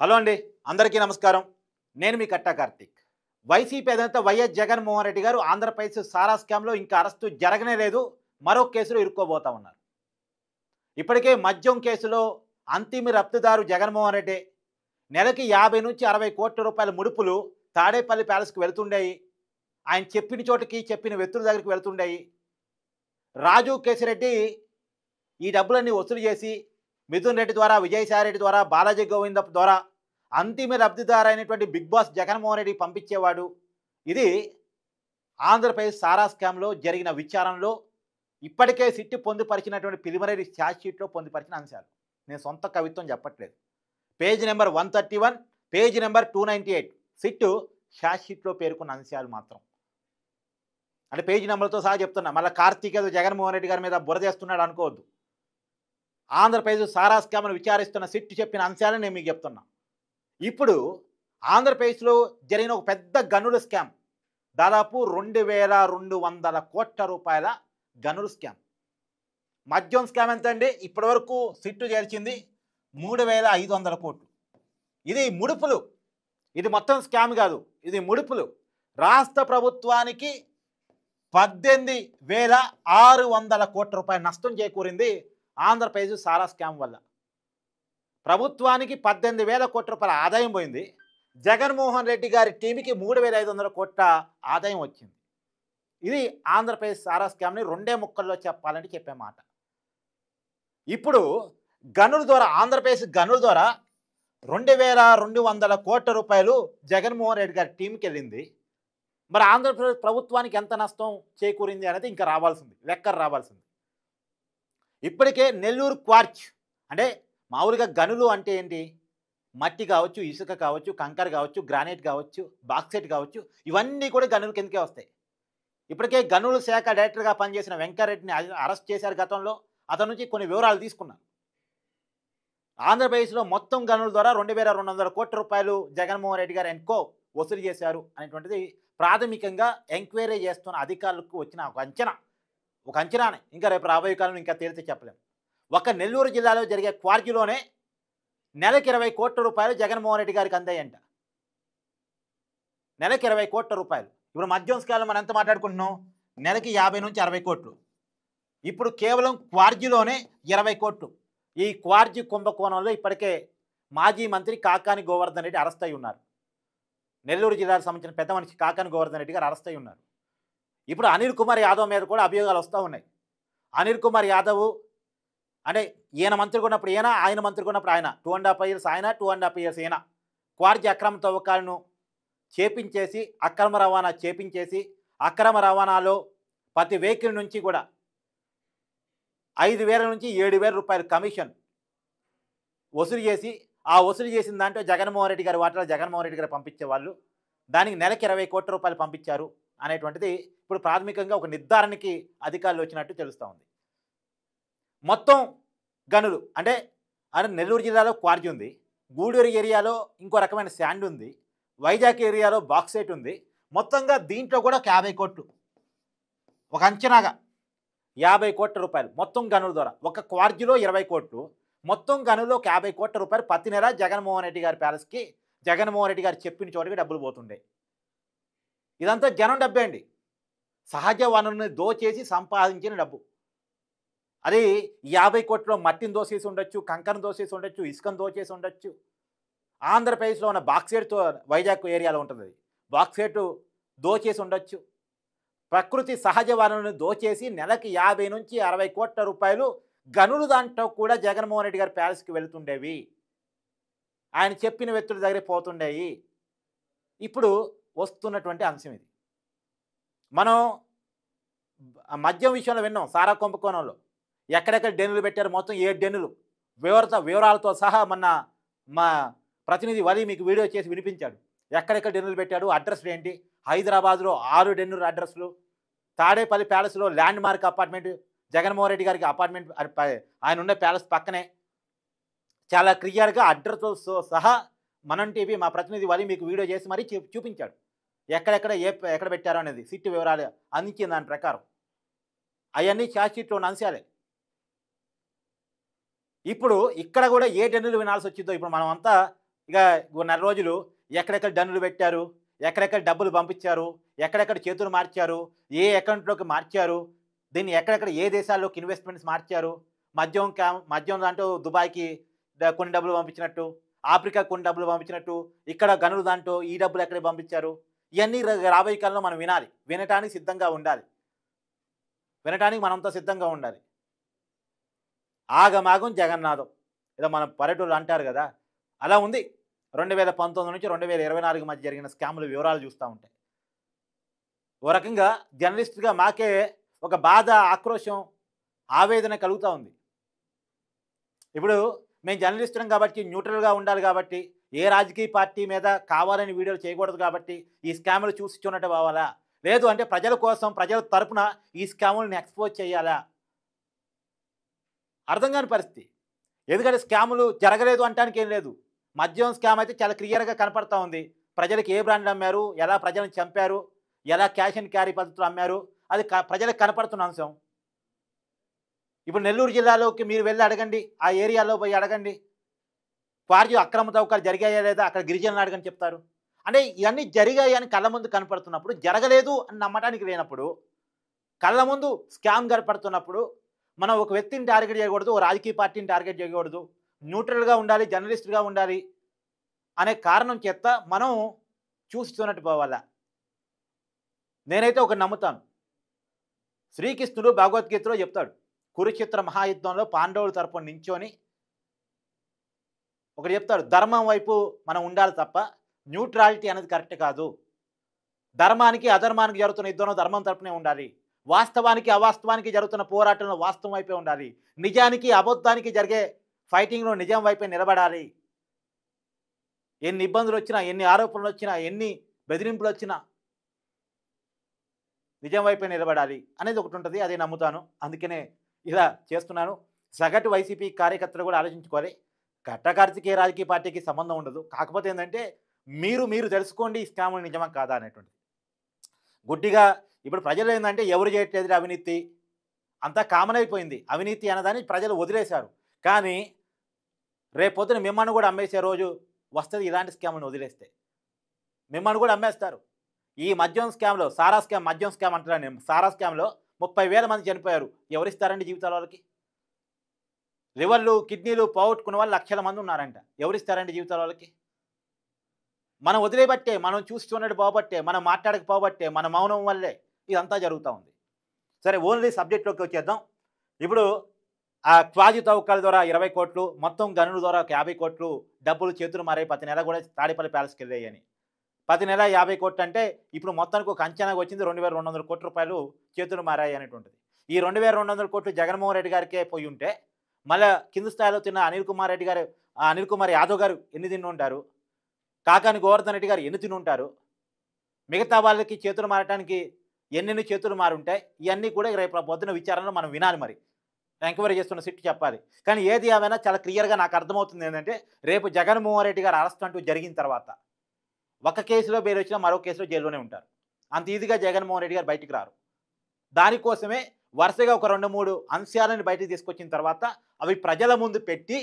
Hello అండి, అందరికీ నమస్కారం. నేను మీ కట్టా కార్తీక్. వైసీపీ అధినేత వైఎస్ జగన్మోహన్ రెడ్డి గారు ఆంధ్రప్రదేశ్ సారా స్కామ్లో ఇంకా అరెస్టు జరగనే లేదు. మరో కేసులో ఇరుక్కోబోతా ఉన్నారు. ఇప్పటికే మద్యం కేసులో అంతిమ రఫ్తుదారు జగన్మోహన్ రెడ్డి నెలకి 50 నుంచి 60 కోట్ల రూపాయల ముడుపులు తాడేపల్లి ప్యాలెస్కి వెళుతుండేవి. ఆయన చెప్పిన చోటికి చెప్పిన వ్యక్తుల దగ్గరికి వెళుతుండేవి. రాజు కేసిరెడ్డి ఈ డబ్బులన్నీ వసూలు చేసి మిథున్ రెడ్డి ద్వారా, విజయసాయి రెడ్డి ద్వారా, బాలాజీ గోవిందప్ ద్వారా అంతిమ లబ్ధిదారు అయినటువంటి బిగ్ బాస్ జగన్మోహన్ రెడ్డికి పంపించేవాడు. ఇది ఆంధ్రప్రదేశ్ సారా స్కామ్లో జరిగిన విచారణలో ఇప్పటికే సిట్టు పొందుపరిచినటువంటి ప్రిలిమినరీ ఛార్జ్ షీట్లో పొందుపరిచిన అంశాలు. నేను సొంత కవిత్వం చెప్పట్లేదు. Page number 131, page number 298 sit charge షీట్లో పేర్కొన్న అంశాలు మాత్రం. అంటే పేజీ నెంబర్తో సహా చెప్తున్నా. మళ్ళీ కార్తీక్ ఏదో జగన్మోహన్ రెడ్డి గారి మీద బురదేస్తున్నాడు అనుకోవద్దు. ఆంధ్రప్రదేశ్ సారా స్కామ్ను విచారిస్తున్న సిట్టు చెప్పిన అంశాలను నేను మీకు చెప్తున్నా. ఇప్పుడు ఆంధ్రప్రదేశ్లో జరిగిన ఒక పెద్ద గనుల స్కామ్, దాదాపు 2200 కోట్ల రూపాయల గనుల స్కామ్. మద్యం స్కామ్ ఎంత అండి? ఇప్పటివరకు సిట్టు చేర్చింది 3500 కోట్లు. ఇది ముడుపులు, ఇది మొత్తం స్కామ్ కాదు, ఇది ముడుపులు. రాష్ట్ర ప్రభుత్వానికి 18,600 కోట్ల రూపాయల నష్టం చేకూరింది ఆంధ్రప్రదేశ్ సారా స్కామ్ వల్ల. ప్రభుత్వానికి 18,000 కోట్ల రూపాయల ఆదాయం పోయింది. జగన్మోహన్ రెడ్డి గారి టీంకి 3,500 కోట్ల ఆదాయం వచ్చింది. ఇది ఆంధ్రప్రదేశ్ సారా స్కామ్ని రెండే ముక్కల్లో చెప్పాలంటే చెప్పే మాట. ఇప్పుడు గనుల ద్వారా, ఆంధ్రప్రదేశ్ గనుల ద్వారా 2,200 కోట్ల రూపాయలు జగన్మోహన్ రెడ్డి గారి టీంకి వెళ్ళింది. మరి ఆంధ్రప్రదేశ్ ప్రభుత్వానికి ఎంత నష్టం చేకూరింది అనేది ఇంకా రావాల్సింది, లెక్క రావాల్సింది. ఇప్పటికే నెల్లూరు క్వార్జ్, అంటే మామూలుగా గనులు అంటే ఏంటి? మట్టి కావచ్చు, ఇసుక కావచ్చు, కంకర కావచ్చు, గ్రానైట్ కావచ్చు, బాక్సైట్ కావచ్చు, ఇవన్నీ కూడా గనుల కిందకే వస్తాయి. ఇప్పటికే గనుల శాఖ డైరెక్టర్గా పనిచేసిన వెంకరెడ్డిని అరెస్ట్ చేశారు గతంలో. అతని నుంచి కొన్ని వివరాలు తీసుకున్నారు. ఆంధ్రప్రదేశ్లో మొత్తం గనుల ద్వారా 2,200 కోట్ల రూపాయలు జగన్మోహన్ రెడ్డి గారు ఎన్కో వసూలు చేశారు అనేటువంటిది ప్రాథమికంగా ఎంక్వైరీ చేస్తున్న అధికారులకు వచ్చిన ఒక అంచనానే. ఇంకా రేపు రాబోయే కాలంలో ఇంకా తేలితే చెప్పలేము. ఒక నెల్లూరు జిల్లాలో జరిగే క్వార్జీలోనే నెలకి 20 కోట్ల రూపాయలు జగన్మోహన్ రెడ్డి గారికి అందాయంట. నెలకి 20 కోట్ల రూపాయలు. ఇప్పుడు మద్యం స్కామ్లో మనం ఎంత మాట్లాడుకుంటున్నాం? నెలకి 50 నుంచి 60 కోట్లు. ఇప్పుడు కేవలం క్వార్జీలోనే 20 కోట్లు. ఈ క్వార్జీ కుంభకోణంలో ఇప్పటికే మాజీ మంత్రి కాకాని గోవర్ధన్ రెడ్డి అరెస్ట్ అయి ఉన్నారు. నెల్లూరు జిల్లాకు సంబంధించిన పెద్ద మనిషి కాకాని గోవర్ధన్ రెడ్డి గారు అరెస్ట్ అయి ఉన్నారు. ఇప్పుడు అనిల్ కుమార్ యాదవ్ మీద కూడా అభియోగాలు వస్తూ ఉన్నాయి. అనిల్ కుమార్ యాదవ్ అంటే ఈయన మంత్రిగా ఉన్నప్పుడు ఈయన, ఆయన మంత్రిగా ఉన్నప్పుడు ఆయన, 2.5 years ఆయన, 2.5 years ఈయన క్వార్జీ అక్రమ తవ్వకాలను చేపించేసి, అక్రమ రవాణా చేపించేసి, అక్రమ రవాణాలో ప్రతి వెహికల్ నుంచి కూడా 5,000 నుంచి 7,000 రూపాయలు కమిషన్ వసూలు చేసి, ఆ వసూలు చేసిన దాంట్లో జగన్మోహన్ రెడ్డి గారి వాటాలో జగన్మోహన్ రెడ్డి గారు పంపించేవాళ్ళు. దానికి నెలకి 20 కోట్ల రూపాయలు పంపించారు అనేటువంటిది ఇప్పుడు ప్రాథమికంగా ఒక నిర్ధారణకి అధికారులు వచ్చినట్టు తెలుస్తూ ఉంది. మొత్తం గనులు అంటే నెల్లూరు జిల్లాలో క్వార్జీ ఉంది, గూడూరు ఏరియాలో ఇంకో రకమైన శాండ్ ఉంది, వైజాగ్ ఏరియాలో బాక్సైట్ ఉంది. మొత్తంగా దీంట్లో కూడా 50 కోట్లు, ఒక అంచనాగా 50 కోట్ల రూపాయలు మొత్తం గనుల ద్వారా. ఒక క్వార్జీలో 20 కోట్లు, మొత్తం గనుల్లో 50 కోట్ల రూపాయలు ప్రతి నెల జగన్మోహన్ రెడ్డి గారి ప్యాలెస్కి, జగన్మోహన్ రెడ్డి గారు చెప్పిన చోటికి డబ్బులు పోతుండే. ఇదంతా జనం డబ్బే అండి. సహజ వనరుని దోచేసి సంపాదించిన డబ్బు. అది 50 కోట్లలో మట్టిని దోచేసి ఉండొచ్చు, కంకరను దోచేసి ఉండొచ్చు, ఇసుకను దోచేసి ఉండొచ్చు. ఆంధ్రప్రదేశ్లో ఉన్న బాక్సైట్తో వైజాగ్ ఏరియాలో ఉంటుంది, బాక్సైట్ దోచేసి ఉండొచ్చు. ప్రకృతి సహజ వనరులను దోచేసి నెలకి 50 నుంచి 60 కోట్ల రూపాయలు గనులు దాంట్లో కూడా జగన్మోహన్ రెడ్డి గారి ప్యాలెస్కి వెళుతుండేవి. ఆయన చెప్పిన వ్యక్తుల దగ్గర పోతుండేవి. ఇప్పుడు వస్తున్నటువంటి అంశం ఇది. మనం మద్యం విషయంలో విన్నాం. సారా కుంభకోణంలో ఎక్కడెక్కడ డెన్నులు పెట్టారు, మొత్తం 7 డెన్నులు వివరాలతో సహా మొన్న మా ప్రతినిధి వలి మీకు వీడియో చేసి వినిపించాడు. ఎక్కడెక్కడ డెన్నులు పెట్టాడు, అడ్రస్లు ఏంటి. హైదరాబాద్లో 6 డెన్నులు అడ్రస్లు, తాడేపల్లి ప్యాలెస్లో land mark apartment, Jaganmohan Reddy గారికి అపార్ట్మెంట్ ఆయన ఉండే ప్యాలెస్ పక్కనే చాలా క్లియర్గా అడ్రస్తో సహా మనం టీవీ మా ప్రతినిధి వలి మీకు వీడియో చేసి మరీ చూపించాడు. ఎక్కడెక్కడ ఎక్కడ పెట్టారో అనేది సిట్టు వివరాలు అందించిన దాని ప్రకారం అవన్నీ ఛార్జ్ షీట్లో ఉన్న అంశాలే. ఇప్పుడు ఇక్కడ కూడా ఏ టెన్నులు వినాల్సి వచ్చిందో ఇప్పుడు మనం అంతా ఇక నెల రోజులు ఎక్కడెక్కడ డన్నులు పెట్టారు, ఎక్కడెక్కడ డబ్బులు పంపించారు, ఎక్కడెక్కడ చేతులు మార్చారు, ఏ అకౌంట్లోకి మార్చారు, దీన్ని ఎక్కడెక్కడ ఏ దేశాల్లోకి ఇన్వెస్ట్మెంట్స్ మార్చారు, మద్యం దాంట్లో దుబాయ్కి కొన్ని డబ్బులు పంపించినట్టు, ఆఫ్రికా కొన్ని డబ్బులు పంపించినట్టు, ఇక్కడ గనులు దాంట్లో ఈ డబ్బులు ఎక్కడికి పంపించారు, ఇవన్నీ రాబోయే కాలంలో మనం వినాలి. వినటానికి సిద్ధంగా ఉండాలి. వినటానికి మనంతా సిద్ధంగా ఉండాలి. ఆగమాగం జగన్నాథం ఏదో మన పల్లెటూళ్ళు అంటారు కదా, అలా ఉంది. 2019 నుంచి 2024 మధ్య జరిగిన స్కాముల వివరాలు చూస్తూ ఉంటాయి. ఓ రకంగా జర్నలిస్ట్గా మాకే ఒక బాధ, ఆక్రోశం, ఆవేదన కలుగుతూ ఉంది. ఇప్పుడు మేము జర్నలిస్టులం కాబట్టి న్యూట్రల్గా ఉండాలి కాబట్టి, ఏ రాజకీయ పార్టీ మీద కావాలని వీడియోలు చేయకూడదు కాబట్టి ఈ స్కాములు చూసి చూడటం కావాలా, లేదు అంటే ప్రజల కోసం ప్రజల తరపున ఈ స్కాములను ఎక్స్పోజ్ చేయాలా, అర్థం కాని పరిస్థితి. ఎందుకంటే స్కాములు జరగలేదు అంటానికి ఏం లేదు. మద్యం స్కామ్ అయితే చాలా క్లియర్గా కనపడతా ఉంది. ప్రజలకు ఏ బ్రాండ్ అమ్మారు, ఎలా ప్రజలను చంపారు, ఎలా క్యాష్ అండ్ క్యారీ పద్ధతులు అమ్మారు, అది ప్రజలకు కనపడుతున్న అంశం. ఇప్పుడు నెల్లూరు జిల్లాలోకి మీరు వెళ్ళి అడగండి, ఆ ఏరియాలో పోయి అడగండి, క్వారీ అక్రమ తవ్వకాలు జరిగాయా లేదా, అక్కడ గిరిజనులు అడగని చెప్తారు. అంటే ఇవన్నీ జరిగాయి అని కళ్ళ ముందు కనపడుతున్నప్పుడు, జరగలేదు అని నమ్మటానికి లేనప్పుడు, కళ్ళ ముందు స్కామ్ కనపడుతున్నప్పుడు మనం ఒక వ్యక్తిని టార్గెట్ చేయకూడదు, ఒక రాజకీయ పార్టీని టార్గెట్ చేయకూడదు, న్యూట్రల్గా ఉండాలి, జర్నలిస్ట్గా ఉండాలి అనే కారణం చేత మనం చూస్తున్నట్టు పోవాలా. నేనైతే ఒక నమ్ముతాను. శ్రీకృష్ణుడు భగవద్గీతలో చెప్తాడు, కురుక్షేత్ర మహాయుద్ధంలో పాండవుల తరపున నించొని ఒకటి చెప్తాడు, ధర్మం వైపు మనం ఉండాలి తప్ప న్యూట్రాలిటీ అనేది కరెక్ట్ కాదు. ధర్మానికి అధర్మానికి జరుగుతున్న యుద్ధంలో ధర్మం తరపునే ఉండాలి, వాస్తవానికి అవాస్తవానికి జరుగుతున్న పోరాటంలో వాస్తవం వైపే ఉండాలి, నిజానికి అబద్ధానికి జరిగే ఫైటింగ్లో నిజం వైపే నిలబడాలి. ఎన్ని ఇబ్బందులు వచ్చినా, ఎన్ని ఆరోపణలు వచ్చినా, ఎన్ని బెదిరింపులు వచ్చినా నిజం వైపే నిలబడాలి అనేది ఒకటి ఉంటుంది. అదే నమ్ముతాను, అందుకనే ఇలా చేస్తున్నాను. సగటు వైసీపీ కార్యకర్తలు కూడా ఆలోచించుకోవాలి. కట్టకార్తికి ఏ రాజకీయ పార్టీకి సంబంధం ఉండదు. కాకపోతే ఏంటంటే మీరు తెలుసుకోండి ఈ స్కాములు నిజమా కాదా అనేటువంటిది. గుడ్డిగా ఇప్పుడు ప్రజలు ఏంటంటే ఎవరు చేయట్లేదు అవినీతి, అంతా కామన్ అయిపోయింది. అవినీతి అన్నదాన్ని ప్రజలు వదిలేశారు. కానీ రేపొద్దున మిమ్మల్ని కూడా అమ్మేసే రోజు వస్తుంది. ఇలాంటి స్కామ్లను వదిలేస్తే మిమ్మల్ని కూడా అమ్మేస్తారు. ఈ మద్యం స్కామ్లో, సారా స్కామ్, మద్యం స్కామ్ అంటున్నాను నేను, సారా స్కామ్లో 30,000 మంది చనిపోయారు. ఎవరిస్తారండి జీవితాల వాళ్ళకి? లివర్లు, కిడ్నీలు పోగొట్టుకున్న వాళ్ళు లక్షల మంది ఉన్నారంట. ఎవరిస్తారండి జీవితాల వాళ్ళకి? మనం వదిలేబట్టే, మనం చూసి చూడట్టు పోబట్టే, మనం మాట్లాడకపోబట్టే, మన మౌనం వల్లే ఇదంతా జరుగుతూ ఉంది. సరే, ఓన్లీ సబ్జెక్ట్లోకి వచ్చేద్దాం. ఇప్పుడు ఆ క్వాజీ తవ్వకాల ద్వారా 20 కోట్లు, మొత్తం గనుల ద్వారా 50 కోట్లు డబ్బులు చేతులు మారాయి. ప్రతి నెల కూడా తాడేపల్లి ప్యాలెస్కి వెళ్ళాయని. ప్రతి నెల 50 కోట్లు అంటే ఇప్పుడు మొత్తానికి ఒక అంచనాగా వచ్చింది 2,200 కోట్ల రూపాయలు చేతులు మారాయి అనేటువంటిది. ఈ 2,200 కోట్లు జగన్మోహన్ రెడ్డి గారికే పోయి ఉంటే మళ్ళీ కింది స్థాయిలో తిన్న అనిల్ కుమార్ యాదవ్ గారు ఎన్ని తిని ఉంటారు, కాకాని గోవర్ధన్ రెడ్డి గారు ఎన్ని తిని ఉంటారు, మిగతా వాళ్ళకి చేతులు మారటానికి ఎన్నెన్ని చేతులు మారుంటాయి, ఇవన్నీ కూడా రేపు పొద్దున విచారణలో మనం వినాలి. మరి ఎంక్వైరీ చేస్తున్న సిట్ చెప్పాలి. కానీ ఏది ఏమైనా చాలా క్లియర్గా నాకు అర్థమవుతుంది ఏంటంటే, రేపు జగన్మోహన్ రెడ్డి గారు అరెస్ట్ అంటూ జరిగిన తర్వాత ఒక కేసులో బెయిల్ వచ్చినా మరో కేసులో జైల్లోనే ఉంటారు. అంత ఈజీగా జగన్మోహన్ రెడ్డి గారు బయటికి రారు. దానికోసమే వరుసగా ఒక 2-3 అంశాలను బయటకు తీసుకొచ్చిన తర్వాత అవి ప్రజల ముందు పెట్టి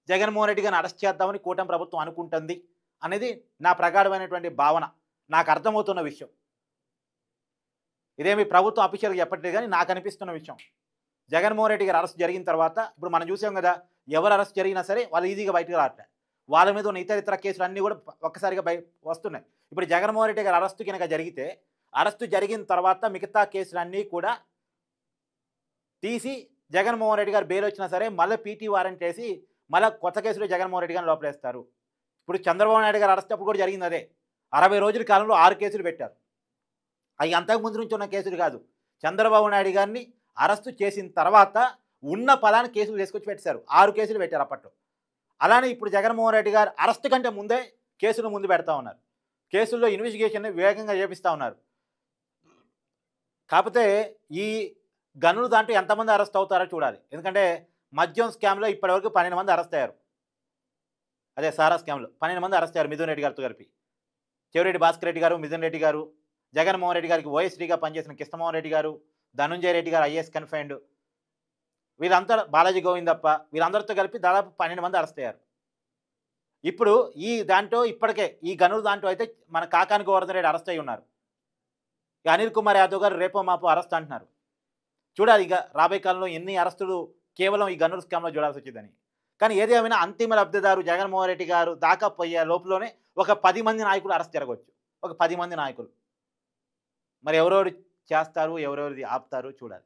జగన్మోహన్ రెడ్డి గారిని అరెస్ట్ చేద్దామని కూటమి ప్రభుత్వం అనుకుంటుంది అనేది నా ప్రగాఢమైనటువంటి భావన, నాకు అర్థమవుతున్న విషయం. ఇదేమి ప్రభుత్వం అఫీషియల్గా చెప్పట్లేదు, కానీ నాకు అనిపిస్తున్న విషయం. జగన్మోహన్ రెడ్డి గారు అరెస్ట్ జరిగిన తర్వాత ఇప్పుడు మనం చూసాం కదా, ఎవరు అరెస్ట్ జరిగినా సరే వాళ్ళు ఈజీగా బయటకు రావట్లేదు. వాళ్ళ మీద ఉన్న ఇతర కేసులు అన్నీ కూడా ఒక్కసారిగా వస్తున్నాయి. ఇప్పుడు జగన్మోహన్ రెడ్డి గారు అరెస్టు కనుక జరిగితే, అరెస్టు జరిగిన తర్వాత మిగతా కేసులన్నీ కూడా తీసి జగన్మోహన్ రెడ్డి గారు బెయిల్ వచ్చినా సరే మళ్ళీ పీటీ వారెంట్ వేసి మళ్ళీ కొత్త కేసులో జగన్మోహన్ రెడ్డి గారిని లోపలేస్తారు. ఇప్పుడు చంద్రబాబు నాయుడు గారు అరెస్ట్ అప్పుడు కూడా జరిగింది అదే. 60 రోజుల కాలంలో 6 కేసులు పెట్టారు. అవి అంతకుముందు నుంచి ఉన్న కేసులు కాదు. చంద్రబాబు నాయుడు గారిని అరెస్టు చేసిన తర్వాత ఉన్న పలానా కేసులు తీసుకొచ్చి పెట్టారు. 6 కేసులు పెట్టారు అప్పట్లో. అలానే ఇప్పుడు జగన్మోహన్ రెడ్డి గారు అరెస్ట్ కంటే ముందే కేసులు ముందు పెడతా ఉన్నారు. కేసుల్లో ఇన్వెస్టిగేషన్ వేగంగా చేపిస్తూ ఉన్నారు. కాకపోతే ఈ గనులు దాంట్లో ఎంతమంది అరెస్ట్ అవుతారో చూడాలి. ఎందుకంటే మద్యం స్కామ్లో ఇప్పటివరకు 12 మంది అరెస్ట్ అయ్యారు. అదే సారా స్కామ్లో 12 మంది అరెస్ట్ అయ్యారు మిథున్ రెడ్డి గారితో కలిపి. చెవిరెడ్డి భాస్కర్ రెడ్డి గారు, మిథున్ రెడ్డి గారు, జగన్మోహన్ రెడ్డి గారికి ఓఎస్డీగా పనిచేసిన కృష్ణమోహన్ రెడ్డి గారు, ధనుంజయ రెడ్డి గారు ఐఏఎస్ కన్ఫైన్డ్, వీరంతా బాలాజీ గోవిందప్ప, వీరందరితో కలిపి దాదాపు 12 మంది అరెస్ట్ అయ్యారు. ఇప్పుడు ఈ దాంట్లో ఇప్పటికే ఈ గనుల దాంట్లో అయితే మన కాకాని గోవర్ధన్ రెడ్డి అరెస్ట్ అయ్యి ఉన్నారు. ఇక అనిల్ కుమార్ యాదవ్ గారు రేపో మాపో అరెస్ట్ అంటున్నారు. చూడాలి ఇక రాబోయే కాలంలో ఎన్ని అరెస్టులు కేవలం ఈ గనుల స్కామ్‌లో చూడాల్సి వచ్చిందని. కానీ ఏది ఏమైనా అంతిమ లబ్ధిదారు జగన్మోహన్ రెడ్డి గారు దాకా పోయే లోపులోనే ఒక 10 మంది నాయకులు అరెస్ట్ జరగొచ్చు. ఒక 10 మంది నాయకులు. మరి ఎవరెవరు చేస్తారు, ఎవరెవరిది ఆపుతారు చూడాలి.